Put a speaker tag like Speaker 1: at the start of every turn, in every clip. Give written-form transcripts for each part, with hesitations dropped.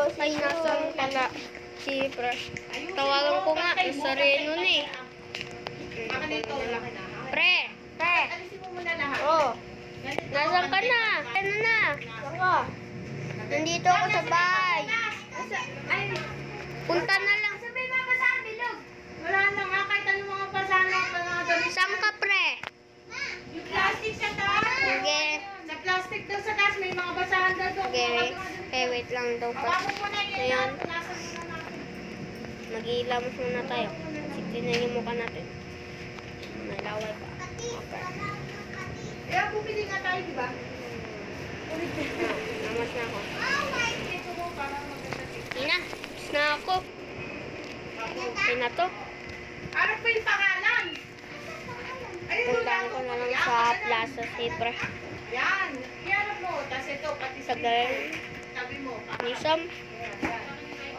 Speaker 1: Ay, nasan pala si Pre? Tawagan ko nga, nasa Reno na eh. Pre! Pre! Oh! Nasaan ka na? Ano na? Ako. Nandito ako sa bahay. Punta na lang.
Speaker 2: Sabi mga basahan, bilog. Wala na nga, kahit ano mga basahan na
Speaker 1: Saan ka, Pre?
Speaker 2: yung plastic sa taas.
Speaker 1: Sige.
Speaker 2: Sa plastic daw sa taas, may mga basahan daw doon.
Speaker 1: Sige, wait. Wait lang daw pa.
Speaker 2: Bako po na yun.
Speaker 1: Ayan.
Speaker 2: Nasa muna natin.
Speaker 1: Mag-iilamos muna tayo. Tignan yung mukha natin. Malaway pa. Okay.
Speaker 2: Kaya bumili nga tayo, di ba?
Speaker 1: Namas na ako.
Speaker 2: Ito mo, parang maganda.
Speaker 1: Ina, tapos na ako. Okay na to.
Speaker 2: Ano pa yung pangalan? Ayun,
Speaker 1: Puntahan ko na lang sa Plaza Sipra.
Speaker 2: Yan. Yan mo. Tapos ito, pati
Speaker 1: Sa Gael.
Speaker 2: sabi mo.
Speaker 1: Nisam.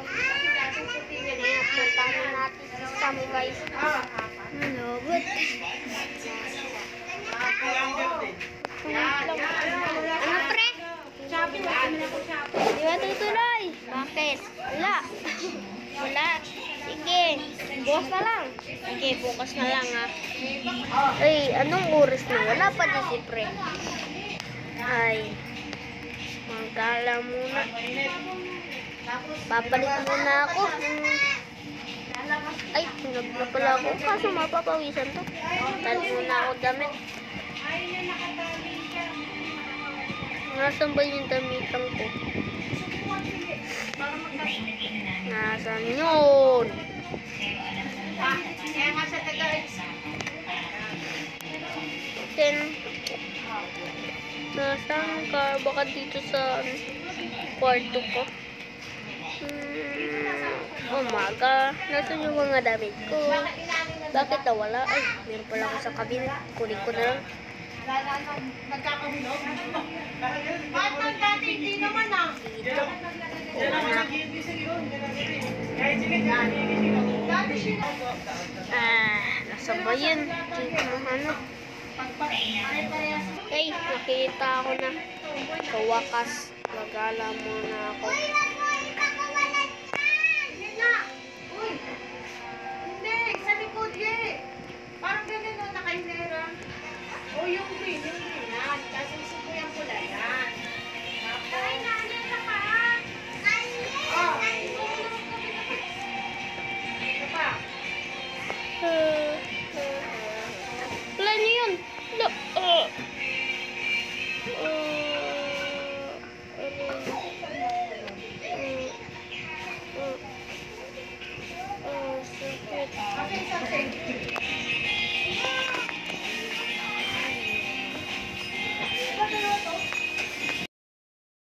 Speaker 2: Kasi dati puti yan.
Speaker 1: Ayan, puntahan na natin si Sam, guys. Ano, good. Ano, Pre?
Speaker 2: Shopping.
Speaker 1: Di ba tutuloy? Bakit? Wala. Wala. Sige. Bukas na lang. Sige, bukas na lang ha. Ay, anong oras na? Wala pa din si Pre. Ay. Magkala muna. Babalik muna ako. Ay, hinag na pala ako. Kaso mapapawisan to. Tali muna ako damit. Nasaan ba yung damitan ko? Nasaan yun?
Speaker 2: Kaya nga sa taga-ex.
Speaker 1: Then, nasaan ka? Baka dito sa kwarto ko. Umaga. Nasaan yung mga damit ko? Bakit nawala? Ay, meron pala ako sa cabinet. Kunin ko na lang.
Speaker 2: Nagkakahulog? Bakit nang dati hindi naman ah?
Speaker 1: Dito.
Speaker 2: Dati siya.
Speaker 1: Nasa ba yun? Dito mo ano? Ay, nakita ako na. Sa wakas, magala muna ako.